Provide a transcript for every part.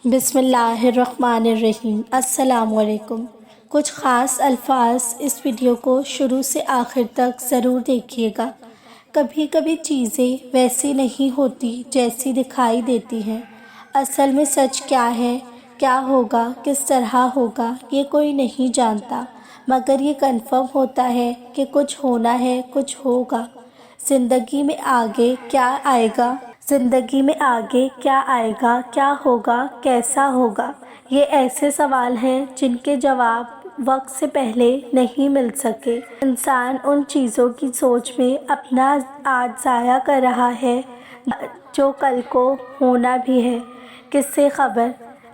بسم اللہ الرحمن الرحیم۔ السلام علیکم۔ کچھ خاص الفاظ اس ویڈیو کو شروع سے آخر تک ضرور دیکھیے گا۔ کبھی کبھی چیزیں ویسی نہیں ہوتی جیسی دکھائی دیتی ہیں۔ اصل میں سچ کیا ہے، کیا ہوگا، کس طرح ہوگا، یہ کوئی نہیں جانتا، مگر یہ کنفرم ہوتا ہے کہ کچھ ہونا ہے، کچھ ہوگا۔ زندگی میں آگے کیا آئے گا، کیا ہوگا، کیسا ہوگا، یہ ایسے سوال ہیں جن کے جواب وقت سے پہلے نہیں مل سکے۔ انسان ان چیزوں کی سوچ میں اپنا آج ضائع کر رہا ہے جو کل کو ہونا بھی ہے، کس سے خبر؟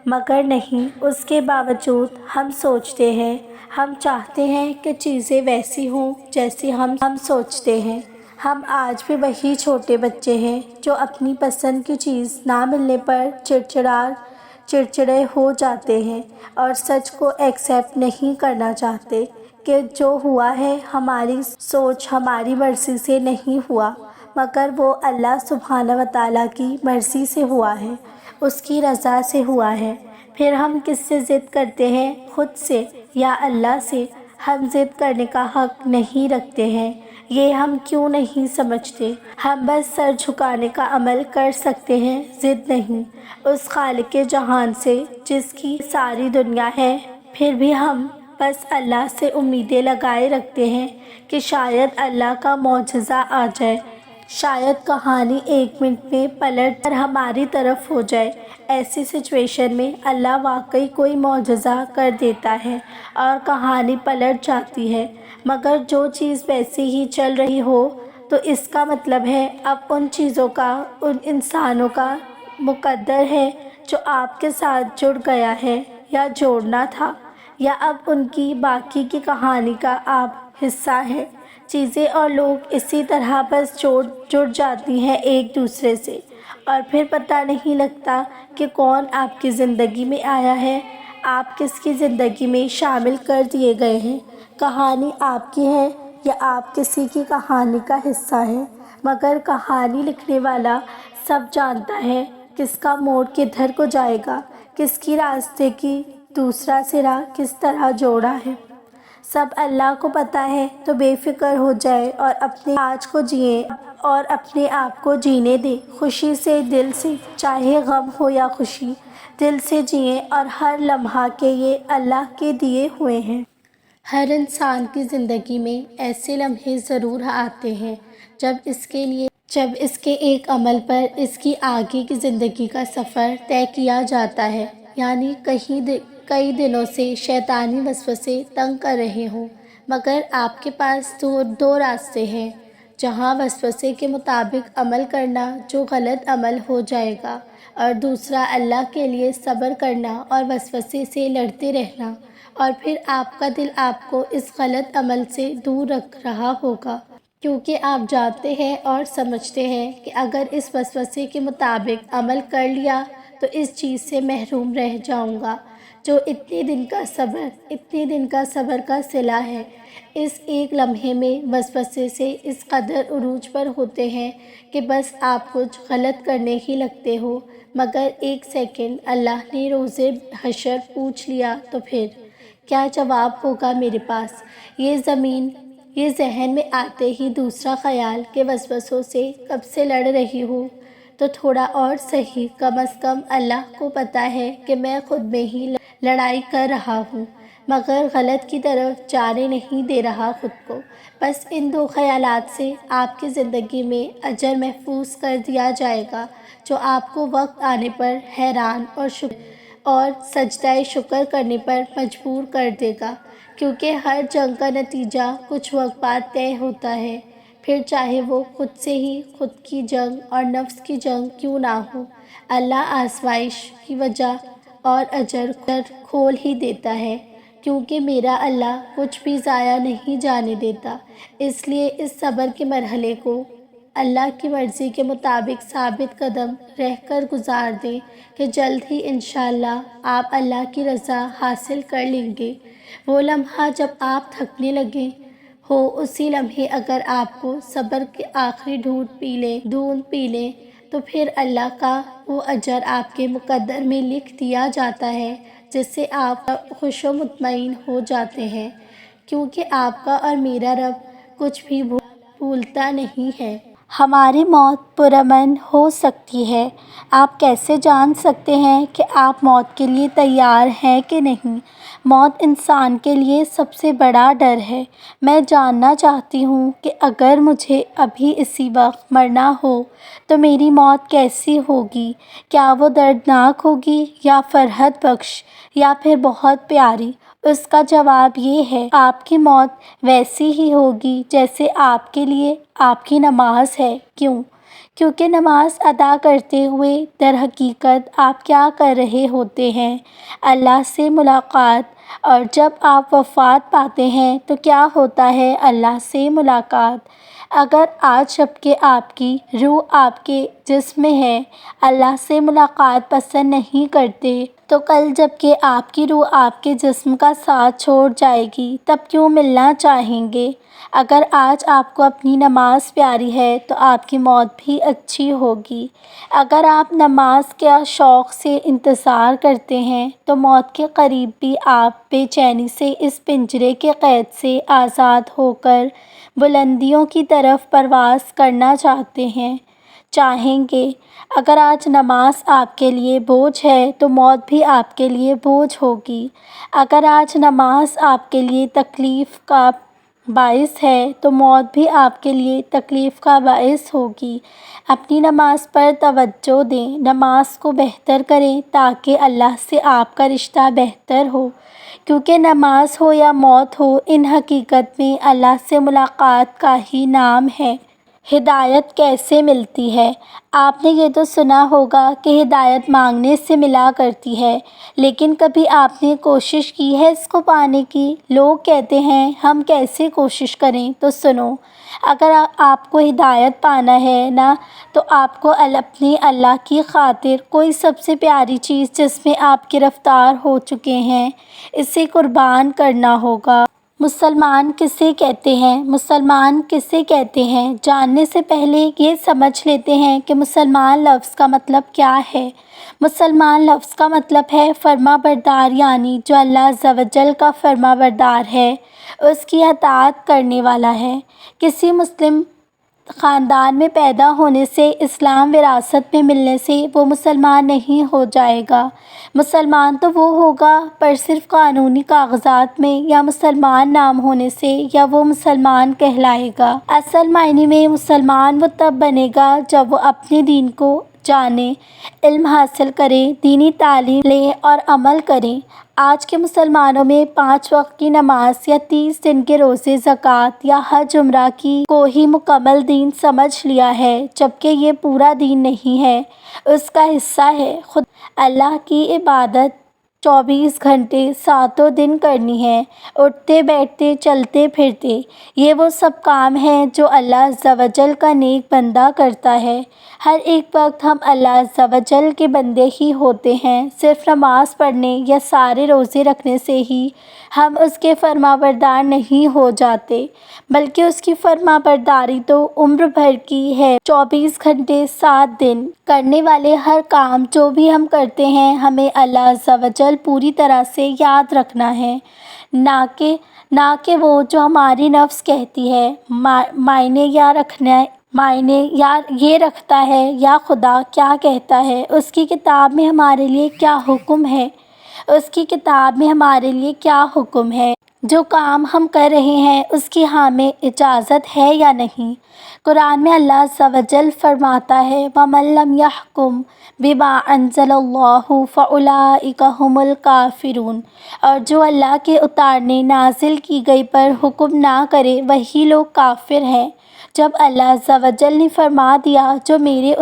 مگر نہیں، اس کے باوجود ہم سوچتے ہیں، ہم چاہتے ہیں کہ چیزیں ویسی ہوں جیسی ہم سوچتے ہیں۔ ہم آج بھی وہی چھوٹے بچے ہیں جو اپنی پسند کی چیز نہ ملنے پر چڑچڑے ہو جاتے ہیں اور سچ کو ایکسیپٹ نہیں کرنا چاہتے کہ جو ہوا ہے ہماری سوچ، ہماری مرضی سے نہیں ہوا، مگر وہ اللہ سبحانہ و تعالیٰ کی مرضی سے ہوا ہے، اس کی رضا سے ہوا ہے۔ پھر ہم کس سے ضد کرتے ہیں؟ خود سے یا اللہ سے؟ ہم ضد کرنے کا حق نہیں رکھتے ہیں، یہ ہم کیوں نہیں سمجھتے؟ ہم بس سر جھکانے کا عمل کر سکتے ہیں، ضد نہیں، اس خالق جہان سے جس کی ساری دنیا ہے۔ پھر بھی ہم بس اللہ سے امیدیں لگائے رکھتے ہیں کہ شاید اللہ کا معجزہ آ جائے، شاید کہانی 1 منٹ میں پلٹ کر ہماری طرف ہو جائے۔ ایسی سچویشن میں اللہ واقعی کوئی معجزہ کر دیتا ہے اور کہانی پلٹ جاتی ہے، مگر جو چیز ویسی ہی چل رہی ہو تو اس کا مطلب ہے اب ان چیزوں کا، ان انسانوں کا مقدر ہے جو آپ کے ساتھ جڑ گیا ہے یا جوڑنا تھا، یا اب ان کی باقی کی کہانی کا آپ حصہ ہیں۔ چیزیں اور لوگ اسی طرح بس جڑ جاتی ہیں ایک دوسرے سے، اور پھر پتہ نہیں لگتا کہ کون آپ کی زندگی میں آیا ہے، آپ کس کی زندگی میں شامل کر دیے گئے ہیں۔ کہانی آپ کی ہے یا آپ کسی کی کہانی کا حصہ ہیں، مگر کہانی لکھنے والا سب جانتا ہے کس کا موڑ کدھر کو جائے گا، کس کی راستے کی دوسرا سرا کس طرح جوڑا ہے، سب اللہ کو پتہ ہے۔ تو بے فکر ہو جائے اور اپنے آج کو جئیں اور اپنے آپ کو جینے دیں، خوشی سے، دل سے، چاہے غم ہو یا خوشی، دل سے جئیں، اور ہر لمحہ کے یہ اللہ کے دیے ہوئے ہیں۔ ہر انسان کی زندگی میں ایسے لمحے ضرور آتے ہیں جب اس کے ایک عمل پر اس کی آگے کی زندگی کا سفر طے کیا جاتا ہے، یعنی کئی دنوں سے شیطانی وسوسے تنگ کر رہے ہوں، مگر آپ کے پاس دو راستے ہیں، جہاں وسوسے کے مطابق عمل کرنا جو غلط عمل ہو جائے گا، اور دوسرا اللہ کے لیے صبر کرنا اور وسوسے سے لڑتے رہنا، اور پھر آپ کا دل آپ کو اس غلط عمل سے دور رکھ رہا ہوگا، کیونکہ آپ جانتے ہیں اور سمجھتے ہیں کہ اگر اس وسوسے کے مطابق عمل کر لیا تو اس چیز سے محروم رہ جاؤں گا جو اتنے دن کا صبر کا صلہ ہے۔ اس ایک لمحے میں وسوسے سے اس قدر عروج پر ہوتے ہیں کہ بس آپ کچھ غلط کرنے ہی لگتے ہو، مگر ایک سیکنڈ اللہ نے روز حشر پوچھ لیا تو پھر کیا جواب ہوگا میرے پاس؟ یہ ذہن میں آتے ہی دوسرا خیال کہ وسوسوں سے کب سے لڑ رہی ہوں، تو تھوڑا اور صحیح، کم از کم اللہ کو پتہ ہے کہ میں خود میں ہی لڑائی کر رہا ہوں، مگر غلط کی طرف جانے نہیں دے رہا خود کو۔ بس ان 2 خیالات سے آپ کی زندگی میں اجر محفوظ کر دیا جائے گا، جو آپ کو وقت آنے پر حیران اور سجدہ شکر کرنے پر مجبور کر دے گا، کیونکہ ہر جنگ کا نتیجہ کچھ وقت بعد طے ہوتا ہے، پھر چاہے وہ خود کی جنگ اور نفس کی جنگ کیوں نہ ہو۔ اللہ آزمائش کی وجہ اور اجر کھول ہی دیتا ہے، کیونکہ میرا اللہ کچھ بھی ضائع نہیں جانے دیتا۔ اس لیے اس صبر کے مرحلے کو اللہ کی مرضی کے مطابق ثابت قدم رہ کر گزار دیں کہ جلد ہی انشاءاللہ آپ اللہ کی رضا حاصل کر لیں گے۔ وہ لمحہ جب آپ تھکنے لگے ہو، اسی لمحے اگر آپ کو صبر کے آخری دھون پی لیں، تو پھر اللہ کا وہ اجر آپ کے مقدر میں لکھ دیا جاتا ہے، جس سے آپ خوش و مطمئن ہو جاتے ہیں، کیونکہ آپ کا اور میرا رب کچھ بھی بھولتا نہیں ہے۔ ہماری موت پرامن ہو سکتی ہے۔ آپ کیسے جان سکتے ہیں کہ آپ موت کے لیے تیار ہیں کہ نہیں؟ موت انسان کے لیے سب سے بڑا ڈر ہے۔ میں جاننا چاہتی ہوں کہ اگر مجھے ابھی اسی وقت مرنا ہو تو میری موت کیسی ہوگی؟ کیا وہ دردناک ہوگی یا فرحت بخش یا پھر بہت پیاری؟ اس کا جواب یہ ہے، آپ کی موت ویسی ہی ہوگی جیسے آپ کے لیے آپ کی نماز ہے۔ کیوں؟ کیونکہ نماز ادا کرتے ہوئے در حقیقت آپ کیا کر رہے ہوتے ہیں؟ اللہ سے ملاقات۔ اور جب آپ وفات پاتے ہیں تو کیا ہوتا ہے؟ اللہ سے ملاقات۔ اگر آج جبکہ آپ کی روح آپ کے جسم میں ہے اللہ سے ملاقات پسند نہیں کرتے تو کل جبکہ آپ کی روح آپ کے جسم کا ساتھ چھوڑ جائے گی تب کیوں ملنا چاہیں گے؟ اگر آج آپ کو اپنی نماز پیاری ہے تو آپ کی موت بھی اچھی ہوگی۔ اگر آپ نماز کا شوق سے انتظار کرتے ہیں تو موت کے قریب بھی آپ بے چینی سے اس پنجرے کے قید سے آزاد ہو کر بلندیوں کی طرف پرواز کرنا چاہیں گے۔ اگر آج نماز آپ کے لیے بوجھ ہے تو موت بھی آپ کے لیے بوجھ ہوگی۔ اگر آج نماز آپ کے لیے تکلیف کا باعث ہے تو موت بھی آپ کے لیے تکلیف کا باعث ہوگی۔ اپنی نماز پر توجہ دیں، نماز کو بہتر کریں تاکہ اللہ سے آپ کا رشتہ بہتر ہو، کیونکہ نماز ہو یا موت ہو ان حقیقت میں اللہ سے ملاقات کا ہی نام ہے۔ ہدایت کیسے ملتی ہے؟ آپ نے یہ تو سنا ہوگا کہ ہدایت مانگنے سے ملا کرتی ہے، لیکن کبھی آپ نے کوشش کی ہے اس کو پانے کی؟ لوگ کہتے ہیں ہم کیسے کوشش کریں؟ تو سنو، اگر آپ کو ہدایت پانا ہے نا تو آپ کو اپنے اللہ کی خاطر کوئی سب سے پیاری چیز جس میں آپ گرفتار ہو چکے ہیں اسے قربان کرنا ہوگا۔ مسلمان کسے کہتے ہیں؟ مسلمان کسے کہتے ہیں جاننے سے پہلے یہ سمجھ لیتے ہیں کہ مسلمان لفظ کا مطلب کیا ہے۔ مسلمان لفظ کا مطلب ہے فرما بردار، یعنی جو اللہ عز و جل کا فرما بردار ہے، اس کی اطاعت کرنے والا ہے۔ کسی مسلم خاندان میں پیدا ہونے سے، اسلام وراثت میں ملنے سے وہ مسلمان نہیں ہو جائے گا۔ مسلمان تو وہ ہوگا پر صرف قانونی کاغذات میں، یا مسلمان نام ہونے سے یا وہ مسلمان کہلائے گا۔ اصل معنی میں مسلمان وہ تب بنے گا جب وہ اپنے دین کو جانے، علم حاصل کرے، دینی تعلیم لیں اور عمل کریں۔ آج کے مسلمانوں میں 5 وقت کی نماز یا 30 دن کے روزے، زکوٰۃ یا حج عمرہ کو ہی مکمل دین سمجھ لیا ہے، جبکہ یہ پورا دین نہیں ہے، اس کا حصہ ہے۔ خدا اللہ کی عبادت 24 گھنٹے ساتوں دن کرنی ہے، اٹھتے بیٹھتے چلتے پھرتے۔ یہ وہ سب کام ہیں جو اللہ عز و جل کا نیک بندہ کرتا ہے۔ ہر ایک وقت ہم اللہ عز و جل کے بندے ہی ہوتے ہیں۔ صرف نماز پڑھنے یا سارے روزے رکھنے سے ہی ہم اس کے فرما بردار نہیں ہو جاتے، بلکہ اس کی فرما برداری تو عمر بھر کی ہے۔ 24 گھنٹے 7 دن کرنے والے ہر کام جو بھی ہم کرتے ہیں ہمیں اللہ عز و جل پوری طرح سے یاد رکھنا ہے، نہ کہ وہ جو ہماری نفس کہتی ہے۔ معنی یہ رکھتا ہے یا خدا کیا کہتا ہے، اس کی کتاب میں ہمارے لیے کیا حکم ہے، اس کی کتاب میں ہمارے لیے کیا حکم ہے، جو کام ہم کر رہے ہیں اس کی ہمیں اجازت ہے یا نہیں۔ قرآن میں اللہ عز و جل فرماتا ہے وَمَن لَّمْ يَحْكُم بِمَا أَنزَلَ اللَّهُ فَأُولَٰئِكَ هُمُ الْكَافِرُونَ، اور جو اللہ کے اتارنے نازل کی گئی پر حکم نہ کرے وہی لوگ کافر ہیں۔ جب اللہ عز و جل نے فرما دیا جو میرے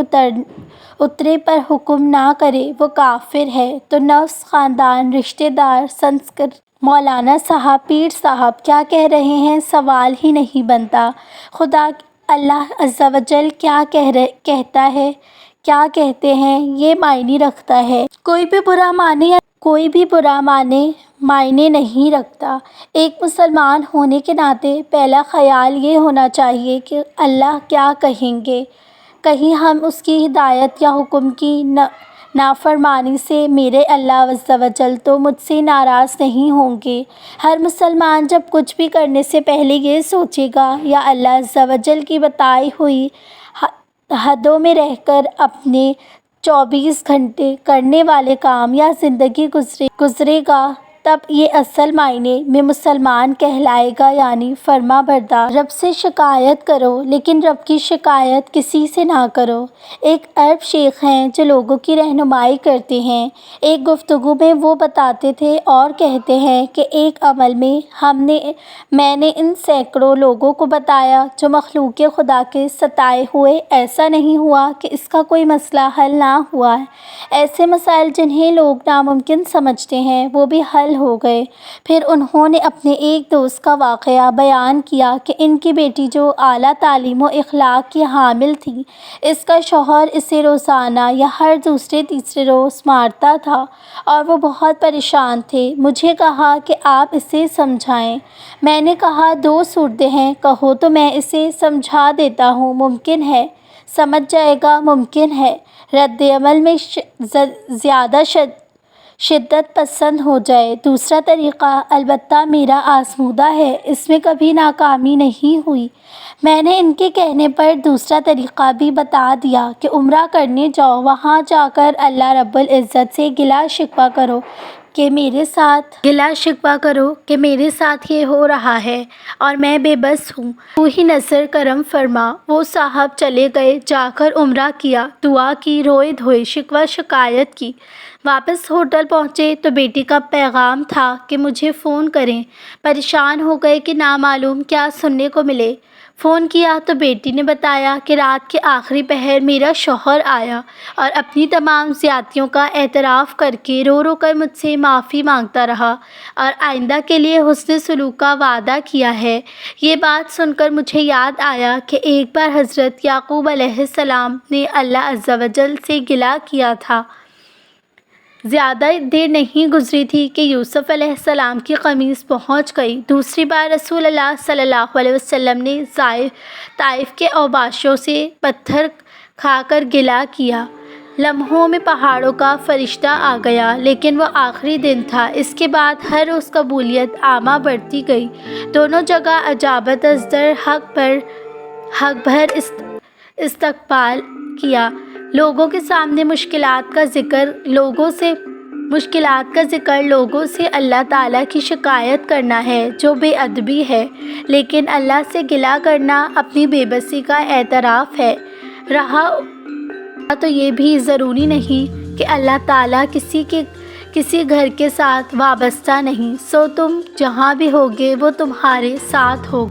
اترے پر حکم نہ کرے وہ کافر ہے، تو نفس، خاندان، رشتہ دار، سنسکر، مولانا صاحب، پیر صاحب کیا کہہ رہے ہیں سوال ہی نہیں بنتا۔ خدا اللہ عز و جل کیا کہتا ہے، کیا کہتے ہیں، یہ معنی رکھتا ہے۔ کوئی بھی برا معنی نہیں رکھتا۔ ایک مسلمان ہونے کے ناطے پہلا خیال یہ ہونا چاہیے کہ اللہ کیا کہیں گے، کہیں ہم اس کی ہدایت یا حکم کی نافرمانی سے میرے اللہ عز و جل تو مجھ سے ناراض نہیں ہوں گے۔ ہر مسلمان جب کچھ بھی کرنے سے پہلے یہ سوچے گا یا اللہ عز و جل کی بتائی ہوئی حدوں میں رہ کر اپنے 24 گھنٹے کرنے والے کام یا زندگی گزرے گا، تب یہ اصل معنی میں مسلمان کہلائے گا، یعنی فرما بردار۔ رب سے شکایت کرو لیکن رب کی شکایت کسی سے نہ کرو۔ ایک عرب شیخ ہیں جو لوگوں کی رہنمائی کرتے ہیں۔ ایک گفتگو میں وہ بتاتے تھے اور کہتے ہیں کہ ایک عمل میں میں نے ان سینکڑوں لوگوں کو بتایا جو مخلوق خدا کے ستائے ہوئے، ایسا نہیں ہوا کہ اس کا کوئی مسئلہ حل نہ ہوا ہے۔ ایسے مسائل جنہیں لوگ ناممکن سمجھتے ہیں وہ بھی حل ہو گئے۔ پھر انہوں نے اپنے ایک دوست کا واقعہ بیان کیا کہ ان کی بیٹی جو اعلیٰ تعلیم و اخلاق کی حامل تھی، اس کا شوہر اسے روزانہ یا ہر دوسرے تیسرے روز مارتا تھا اور وہ بہت پریشان تھے۔ مجھے کہا کہ آپ اسے سمجھائیں۔ میں نے کہا 2 صورتیں ہیں، کہو تو میں اسے سمجھا دیتا ہوں، ممکن ہے سمجھ جائے گا، ممکن ہے رد عمل میں زیادہ شدت پسند ہو جائے۔ دوسرا طریقہ البتہ میرا آزمودہ ہے، اس میں کبھی ناکامی نہیں ہوئی۔ میں نے ان کے کہنے پر دوسرا طریقہ بھی بتا دیا کہ عمرہ کرنے جاؤ، وہاں جا کر اللہ رب العزت سے گلہ شکوہ کرو کہ میرے ساتھ یہ ہو رہا ہے اور میں بے بس ہوں، تو ہی نظر کرم فرما۔ وہ صاحب چلے گئے، جا کر عمرہ کیا، دعا کی، روئے دھوئے، شکوہ شکایت کی۔ واپس ہوٹل پہنچے تو بیٹی کا پیغام تھا کہ مجھے فون کریں۔ پریشان ہو گئے کہ نامعلوم کیا سننے کو ملے۔ فون کیا تو بیٹی نے بتایا کہ رات کے آخری پہر میرا شوہر آیا اور اپنی تمام زیادتیوں کا اعتراف کر کے رو رو کر مجھ سے معافی مانگتا رہا اور آئندہ کے لیے حسن سلوک کا وعدہ کیا ہے۔ یہ بات سن کر مجھے یاد آیا کہ ایک بار حضرت یعقوب علیہ السلام نے اللہ عز و جل سے گلہ کیا تھا۔ زیادہ دیر نہیں گزری تھی کہ یوسف علیہ السلام کی قمیص پہنچ گئی۔ دوسری بار رسول اللہ صلی اللہ علیہ وسلم نے طائف کے اوباشوں سے پتھر کھا کر گلہ کیا۔ لمحوں میں پہاڑوں کا فرشتہ آ گیا، لیکن وہ آخری دن تھا۔ اس کے بعد ہر روز قبولیت عامہ بڑھتی گئی۔ دونوں جگہ اجابت ازدر حق بھر استقبال کیا۔ لوگوں کے سامنے مشکلات کا ذکر لوگوں سے اللہ تعالیٰ کی شکایت کرنا ہے جو بے ادبی ہے، لیکن اللہ سے گلہ کرنا اپنی بے بسی کا اعتراف ہے۔ رہا تو یہ بھی ضروری نہیں کہ اللہ تعالیٰ کسی گھر کے ساتھ وابستہ نہیں، سو تم جہاں بھی ہوگے وہ تمہارے ساتھ ہوگا۔